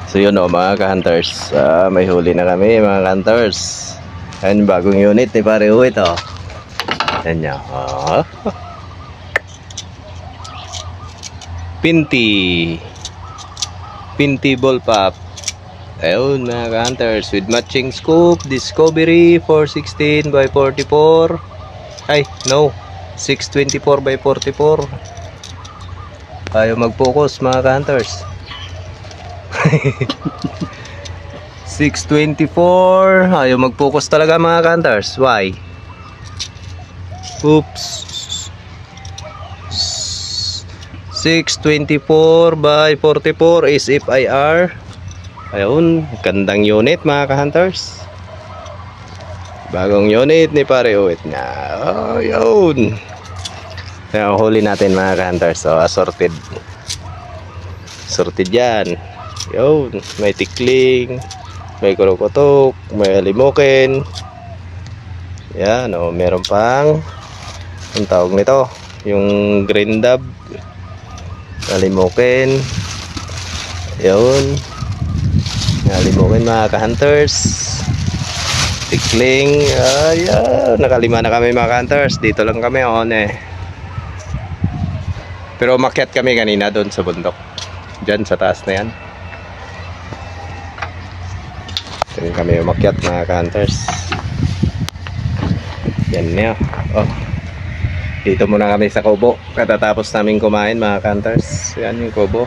So yun o mga ka-hunters, may huli na kami mga ka-hunters. Ayan yung bagong unit ni Pare Uwit o. Ayan niya. Pinty ball pop. Ayun mga ka-hunters, with matching scope, Discovery 416 by 44. Ay no, 624 by 44. Ayaw mag-focus mga ka-hunters. 624. Ayaw mag-focus talaga mga ka-hunters. Why? Oops. 624 by 44 is FIR. Ayun, gandang unit mga ka-hunters. Bagong unit ni Pare Uwit na. Ayun. Kaya huli natin mga ka-hunters. So, assorted. Assorted yan. Yun, may tikling, may kurokotok, may alimoken. Yan, o, meron pang ang tawag nito, yung green dab, alimoken. Yun, alimoken mga ka-hunters. Tikling, ayan, nakalima na kami mga ka-hunters. Dito lang kami on pero umakyat kami kanina doon sa bundok, dyan sa taas na yan. Doon kami umakyat mga ka-hunters. Yan niya. Oh. Dito muna kami sa kubo. Katatapos namin kumain mga ka-hunters. Yan yung kubo.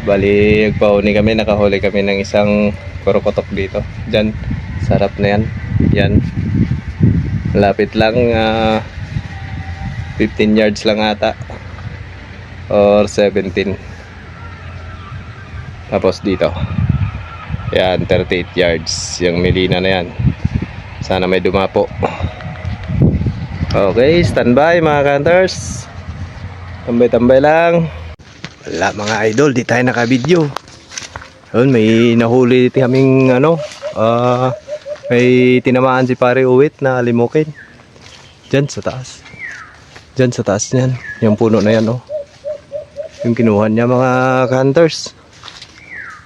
Bali, nagpahuli kami. Nakahuli kami ng isang kurokotok dito. Diyan. Sarap na yan. Yan. Lapit lang. 15 yards lang ata. Or 17. Tapos dito. Yan, 38 yards. Yung Melina na yan. Sana may dumapo. Okay, standby mga ka-hunters. Tambay-tambay lang. Wala mga idol, di tayo naka-video. Yun, may nahuli kaming may tinamaan si Pare Uwit na alimoken. Diyan sa taas. Diyan sa taas niyan. Yung puno na yan oh. Yung kinuha niya mga ka-hunters.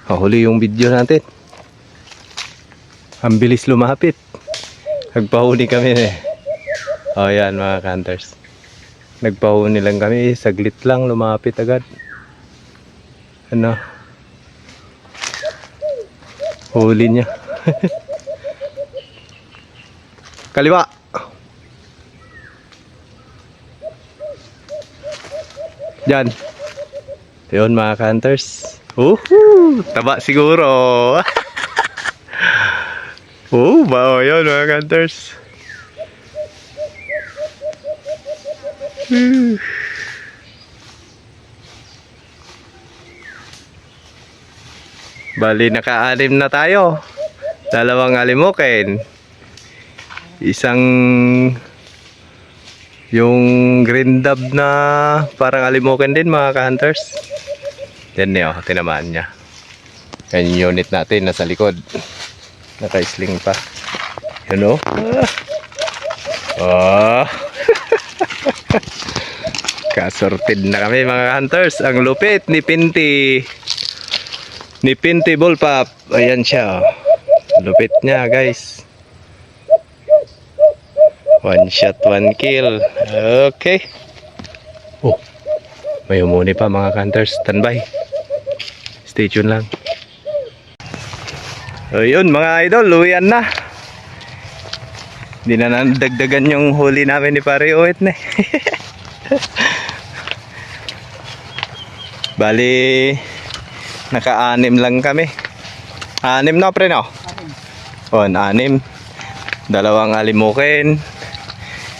Huli yung video natin. Ang bilis lumapit. Nagpahuni kami Oh yan mga ka-hunters. Nagpahuni lang kami. Saglit lang lumapit agad. Ano? Huli niya. Kaliwa. Diyan. Yun mga ka-hunters. Taba siguro. Bao yun mga ka-hunters. Bali naka-anim na tayo. Dalawang alimoken. Isang yung green dab na parang alimoken din mga ka-hunters. Yan niyo, tinamaan niya. Yan yung unit natin nasa likod. Naka-sling pa. Yun o. Kasorted na kami mga hunters. Ang lupit ni Pinty. Ni Pinty ball pop. Ayan siya. Lupit niya guys. One shot, one kill. Okay. May umuni pa mga hunters. Standby. Stay tuned lang. Ayun mga idol, luwian na. Hindi na nadagdagan yung huli namin ni Pare Uwit na. Bali, naka-anim lang kami. Anim na pre no? Anim. Dalawang alimoken,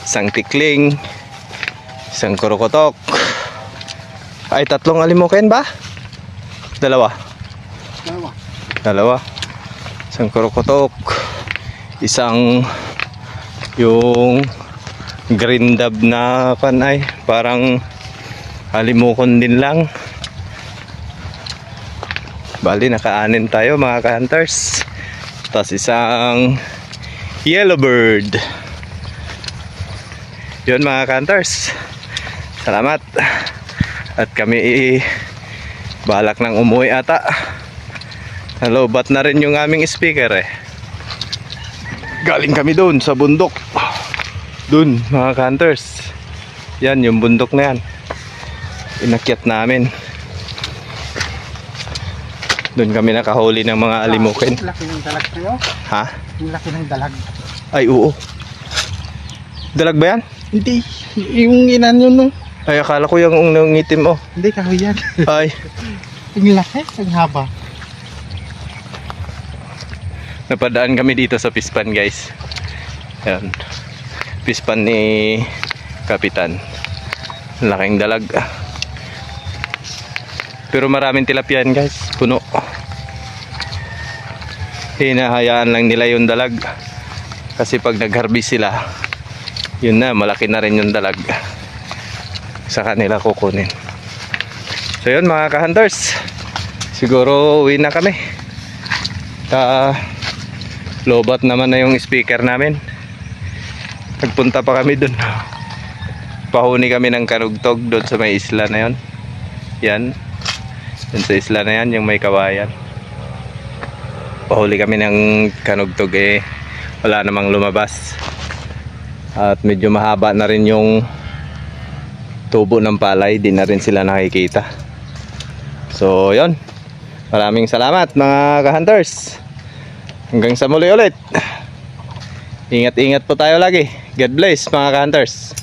isang tikling, isang kurokotok. Ay, tatlong alimoken ba? Dalawa. Isang kurokotok, isang yung green dab na panay, parang alimokon din lang. Bali naka-anim tayo mga ka-hunters. Tapos isang yellow bird. Yun mga ka-hunters. Salamat. At kami Balak nang umuwi ata. Nalobat na rin yung aming speaker eh. Galing kami doon sa bundok. Doon mga hunters. Yan yung bundok na yan. Inakyat namin. Doon kami nakahuli ng mga alimukin. Laki ng dalag kayo. Ha? Yung laki ng dalag. Ay oo. Dalag ba yan? Hindi. Yung inan yun no. Ay akala ko yung ngitim oh. Hindi kahoy yan. Ay. Yung laki. Ang haba. Napadaan kami dito sa pispan guys. Ayan. Pispan ni Kapitan. Laking dalag. Pero maraming tilapia yan guys. Puno. Hinahayaan lang nila yung dalag. Kasi pag nag-harvest sila, yun na, malaki na rin yung dalag. Sa kanila kukunin. So yun mga ka-hunters. Siguro uwi na kami. Lobat naman na yung speaker namin. Nagpunta pa kami dun. Pahuni kami ng kanugtog doon sa may isla na yon. Yan. Doon sa isla na yan, yung may kawayan. Pahuli kami ng kanugtog eh. Wala namang lumabas. At medyo mahaba na rin yung tubo ng palay. Di na rin sila nakikita. So yon. Maraming salamat mga ka-hunters. Hanggang sa muli ulit. Ingat-ingat po tayo lagi. God bless mga ka-hunters.